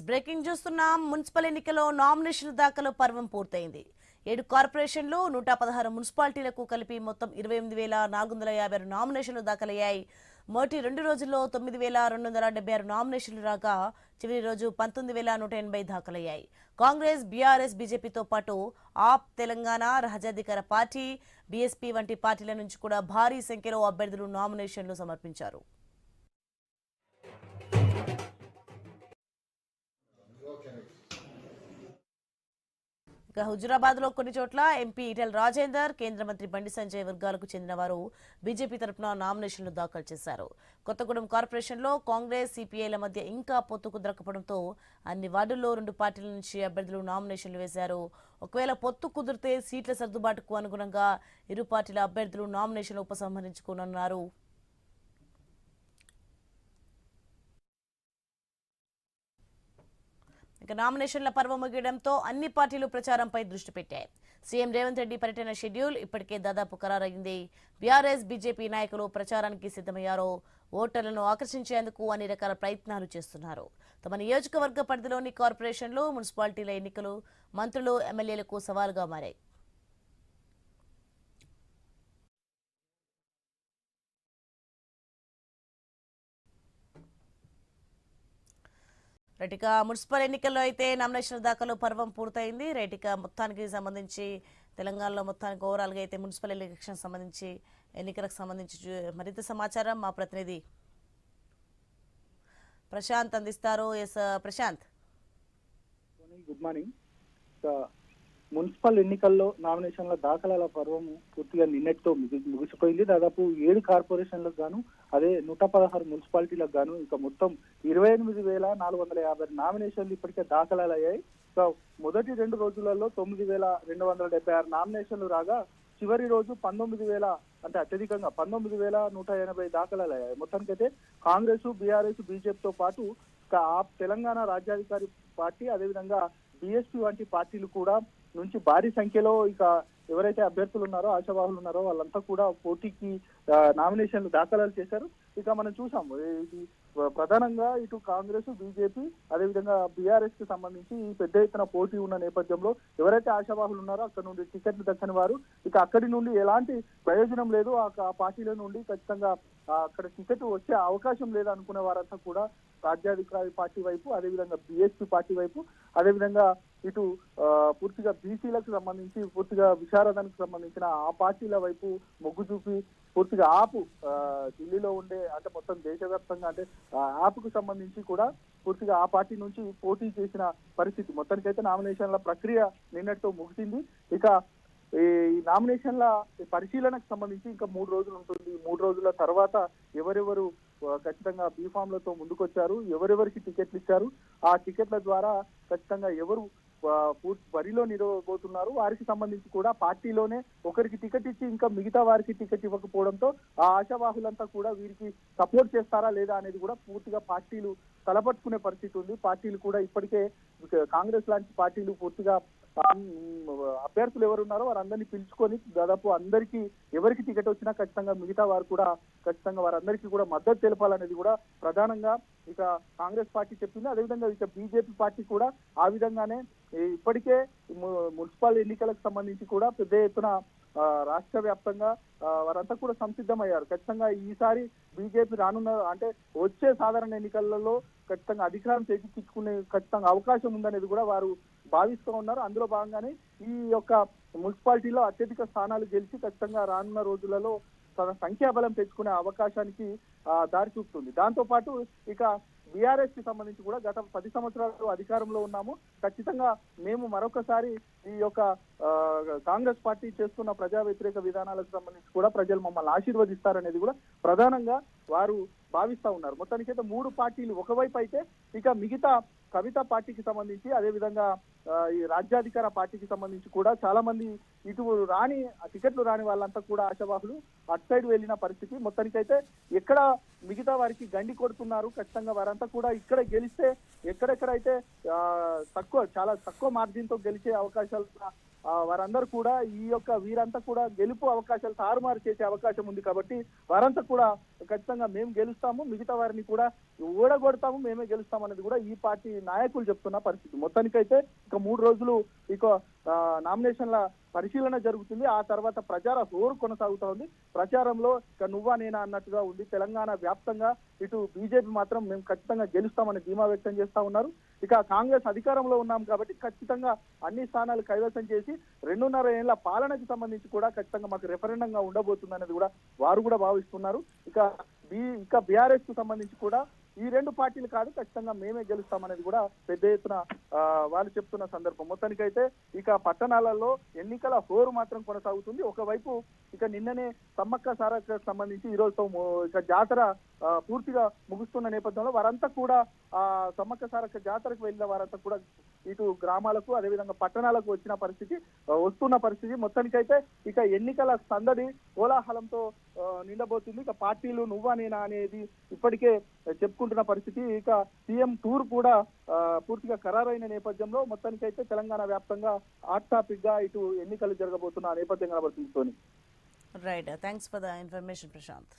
Breaking చూస్తున్నాం. Municipal ఎన్నికల్లో నామినేషన్ల దాఖలు పర్వం పూర్తయింది. 7 కార్పొరేషన్లు 116 మున్సిపాలిటీలకు కలిపి మొత్తం 28,456 నామినేషన్లు దాఖలయ్యాయి. మొదటి 2 రోజుల్లో 9,276 నామినేషన్లు రాగా చివరి రోజు 19,180 దాఖలయ్యాయి. కాంగ్రెస్, బీఆర్ఎస్, బీజేపీతో పాటు ఆప్, తెలంగాణ రాజ్యాధికార పార్టీ, బీఎస్పీ వంటి పార్టీల నుంచి కూడా భారీ సంఖ్యలో అభ్యర్థులు నామినేషన్లు సమర్పించారు. హుజురాబాద్ లో కొన్ని చోట్ల ఎంపీ ఈటెల రాజేందర్, కేంద్ర మంత్రి బండి సంజయ్ వర్గాలకు చెందిన వారు బీజేపీ తరఫున నామినేషన్లు దాఖలు చేశారు. కొత్తగూడెం కార్పొరేషన్ లో కాంగ్రెస్, సిపిఐల మధ్య ఇంకా పొత్తు కుదరకపోవడంతో అన్ని వార్డుల్లో 2 పార్టీల నుంచి అభ్యర్థులు నామినేషన్లు వేశారు. ఒకవేళ పొత్తు కుదిరితే సీట్ల సర్దుబాటుకు అనుగుణంగా ఇరు పార్టీల అభ్యర్థులు నామినేషన్లు ఉపసంహరించుకోనున్నారు. నామినేషన్ల పర్వం ముగియడంతో అన్ని పార్టీలు ప్రచారంపై దృష్టి పెట్టాయి. సీఎం రేవంత్ రెడ్డి పర్యటన షెడ్యూల్ ఇప్పటికే దాదాపు ఖరారైంది. బీఆర్ఎస్, బీజేపీ నాయకులు ప్రచారానికి సిద్ధమయ్యారు. ఓటర్లను ఆకర్షించేందుకు అన్ని రకాల ప్రయత్నాలు చేస్తున్నారు. తమ నియోజకవర్గ పరిధిలోని కార్పొరేషన్లు, మున్సిపాలిటీల ఎన్నికలు మంత్రులు, ఎమ్మెల్యేలకు సవాలుగా మారాయి. రైటిక మున్సిపల్ ఎన్నికల్లో అయితే నామినేషన్ల దాఖలు పర్వం పూర్తయింది. రైటిక మొత్తానికి సంబంధించి తెలంగాణలో మొత్తానికి ఓవరాల్గా అయితే మున్సిపల్ ఎలక్షన్ సంబంధించి ఎన్నికలకు సంబంధించి మరింత సమాచారం మా ప్రతినిధి ప్రశాంత్ అందిస్తారు. Yes Prashant, good morning. Municipal ఎన్నికల్లో నామినేషన్ల దాఖలాల పర్వం పూర్తిగా నిన్నటితో ముగిసిపోయింది. దాదాపు 7 కార్పొరేషన్లకు గాను, అదే 116 మున్సిపాలిటీలకు గాను ఇంకా మొత్తం 28,450 నామినేషన్లు ఇప్పటికే దాఖలాలయ్యాయి. మొదటి 2 రోజులలో 9,276 నామినేషన్లు రాగా చివరి రోజు 19,000 అంటే అత్యధికంగా 19,180 దాఖలాలయ్యాయి. మొత్తానికైతే కాంగ్రెస్, బీఆర్ఎస్, బీజేపీతో పాటు తెలంగాణ రాజ్యాధికారి పార్టీ, అదేవిధంగా బీఎస్పీ వంటి పార్టీలు కూడా నుంచి భారీ సంఖ్యలో ఇక ఎవరైతే అభ్యర్థులు ఉన్నారో, ఆశావాహులు ఉన్నారో వాళ్ళంతా కూడా పోటీకి నామినేషన్లు దాఖలాలు చేశారు. ఇక మనం చూసాము ఇది ప్రధానంగా ఇటు కాంగ్రెస్, బీజేపీ, అదేవిధంగా బీఆర్ఎస్ కి సంబంధించి పెద్ద ఎత్తున పోటీ ఉన్న నేపథ్యంలో ఎవరైతే ఆశావాహులు ఉన్నారో అక్కడ నుండి టికెట్లు దక్కని వారు ఇక అక్కడి నుండి ఎలాంటి ప్రయోజనం లేదు, ఆ పార్టీల నుండి ఖచ్చితంగా అక్కడ టికెట్ వచ్చే అవకాశం లేదు అనుకునే వారంతా కూడా రాజ్యాధికారి పార్టీ వైపు, అదేవిధంగా బీఎస్పీ పార్టీ వైపు, అదేవిధంగా ఇటు పూర్తిగా బీసీలకు సంబంధించి, పూర్తిగా విశారదానికి సంబంధించిన ఆ పార్టీల వైపు మొగ్గు చూపి పూర్తిగా ఆపు ఢిల్లీలో ఉండే అంటే మొత్తం దేశవ్యాప్తంగా అంటే ఆపుకు సంబంధించి కూడా పూర్తిగా ఆ పార్టీ నుంచి పోటీ చేసిన పరిస్థితి. మొత్తానికైతే నామినేషన్ల ప్రక్రియ నిన్నటితో ముగిసింది. ఇక ఈ నామినేషన్ల పరిశీలనకు సంబంధించి ఇంకా 3 రోజులు ఉంటుంది. 3 రోజుల తర్వాత ఎవరెవరు ఖచ్చితంగా బీఫామ్లతో ముందుకొచ్చారు, ఎవరెవరికి టికెట్లు ఇచ్చారు, ఆ టికెట్ల ద్వారా ఖచ్చితంగా ఎవరు బరిలో నిలవబోతున్నారు, వారికి సంబంధించి కూడా పార్టీలోనే ఒకరికి టికెట్ ఇచ్చి ఇంకా మిగతా వారికి టికెట్ ఇవ్వకపోవడంతో ఆ ఆశావాహులంతా కూడా వీరికి సపోర్ట్ చేస్తారా లేదా అనేది కూడా పూర్తిగా పార్టీలు తలపట్టుకునే పరిస్థితి ఉంది. పార్టీలు కూడా ఇప్పటికే కాంగ్రెస్ లాంటి పార్టీలు పూర్తిగా అభ్యర్థులు ఎవరున్నారో వారందరినీ పిలుచుకొని దాదాపు అందరికీ ఎవరికి టికెట్ వచ్చినా ఖచ్చితంగా మిగతా వారు కూడా ఖచ్చితంగా వారందరికీ కూడా మద్దతు తెలపాలనేది కూడా ప్రధానంగా ఇక కాంగ్రెస్ పార్టీ చెప్పింది. అదేవిధంగా ఇక బీజేపీ పార్టీ కూడా ఆ విధంగానే ఇప్పటికే మున్సిపల్ ఎన్నికలకు సంబంధించి కూడా పెద్ద ఎత్తున రాష్ట్ర వ్యాప్తంగా వారంతా కూడా సంసిద్ధమయ్యారు. ఖచ్చితంగా ఈసారి బీజేపీ రానున్న అంటే వచ్చే సాధారణ ఎన్నికలలో ఖచ్చితంగా అధికారం చేజిక్కించుకునే ఖచ్చితంగా అవకాశం ఉందనేది కూడా వారు భావిస్తూ ఉన్నారు. అందులో భాగంగానే ఈ యొక్క మున్సిపాలిటీలో అత్యధిక స్థానాలు గెలిచి ఖచ్చితంగా రానున్న రోజులలో తన సంఖ్యాబలం పెంచుకునే అవకాశానికి దారి చూపుతుంది. దాంతో పాటు ఇక బీఆర్ఎస్ కి సంబంధించి కూడా గత 10 సంవత్సరాలు అధికారంలో ఉన్నాము, ఖచ్చితంగా మేము మరొకసారి ఈ యొక్క కాంగ్రెస్ పార్టీ చేస్తున్న ప్రజా వ్యతిరేక విధానాలకు సంబంధించి కూడా ప్రజలు మమ్మల్ని ఆశీర్వదిస్తారనేది కూడా ప్రధానంగా వారు భావిస్తా ఉన్నారు. మొత్తానికైతే 3 పార్టీలు ఒకవైపు అయితే ఇక మిగతా కవిత పార్టీకి సంబంధించి, అదేవిధంగా ఈ రాజ్యాధికార పార్టీకి సంబంధించి కూడా చాలా మంది ఇటు రాని టికెట్లు రాని వాళ్ళంతా కూడా ఆశావాహులు అటు సైడ్ వెళ్ళిన పరిస్థితి. మొత్తానికైతే ఎక్కడ మిగతా వారికి గండి కొడుతున్నారు, ఖచ్చితంగా వారంతా కూడా ఇక్కడ గెలిస్తే ఎక్కడెక్కడైతే చాలా తక్కువ మార్జిన్ తో గెలిచే అవకాశాలు వారందరూ కూడా వీరంతా కూడా గెలుపు అవకాశాలు తారుమారు చేసే అవకాశం ఉంది. కాబట్టి వారంతా కూడా ఖచ్చితంగా మేము గెలుస్తాము, మిగతా వారిని కూడా ఓడగొడతాము, మేమే గెలుస్తాం అనేది కూడా ఈ పార్టీ నాయకులు చెప్తున్న పరిస్థితి. మొత్తానికైతే ఇక 3 రోజులు ఇక నామినేషన్ల పరిశీలన జరుగుతుంది. ఆ తర్వాత ప్రచార హోరు కొనసాగుతా ఉంది. ప్రచారంలో ఇక నువ్వా నేనా అన్నట్టుగా ఉంది. తెలంగాణ వ్యాప్తంగా ఇటు బీజేపీ మాత్రం మేము ఖచ్చితంగా గెలుస్తామని ధీమా వ్యక్తం చేస్తా ఉన్నారు. ఇక కాంగ్రెస్ అధికారంలో ఉన్నాం కాబట్టి ఖచ్చితంగా అన్ని స్థానాలు కైవసం చేసి 2.5 ఏళ్ల పాలనకి సంబంధించి కూడా ఖచ్చితంగా మాకు రెఫరెండంగా ఉండబోతుంది అనేది కూడా వారు కూడా భావిస్తున్నారు. ఇక బీఆర్ఎస్ కు సంబంధించి కూడా ఈ 2 పార్టీలు కాదు, ఖచ్చితంగా మేమే గెలుస్తామనేది కూడా పెద్ద ఎత్తున వాళ్ళు చెప్తున్న సందర్భం. మొత్తానికైతే ఇక పట్టణాలలో ఎన్నికల హోరు మాత్రం కొనసాగుతుంది. ఒకవైపు ఇక నిన్ననే సమ్మక్క సారక్కకు సంబంధించి ఈ రోజుతో ఇక జాతర పూర్తిగా ముగుస్తున్న నేపథ్యంలో వారంతా కూడా సమ్మక్క సారక్క జాతరకు వెళ్ళిన వారంతా కూడా ఇటు గ్రామాలకు అదేవిధంగా పట్టణాలకు వస్తున్న పరిస్థితి. మొత్తానికైతే ఇక ఎన్నికల సందడి కోలాహలంతో నిండబోతుంది. ఇక పార్టీలు నువ్వా నేనా అనేది ఇప్పటికే చెప్పుకుంటున్న పరిస్థితి. ఇక సీఎం టూర్ కూడా పూర్తిగా ఖరారైన నేపథ్యంలో మొత్తానికైతే తెలంగాణ వ్యాప్తంగా హాట్ టాపిక్ గా ఇటు ఎన్నికలు జరగబోతున్న నేపథ్యం కనబడుతుంది. Right, thanks for the information Prashanth.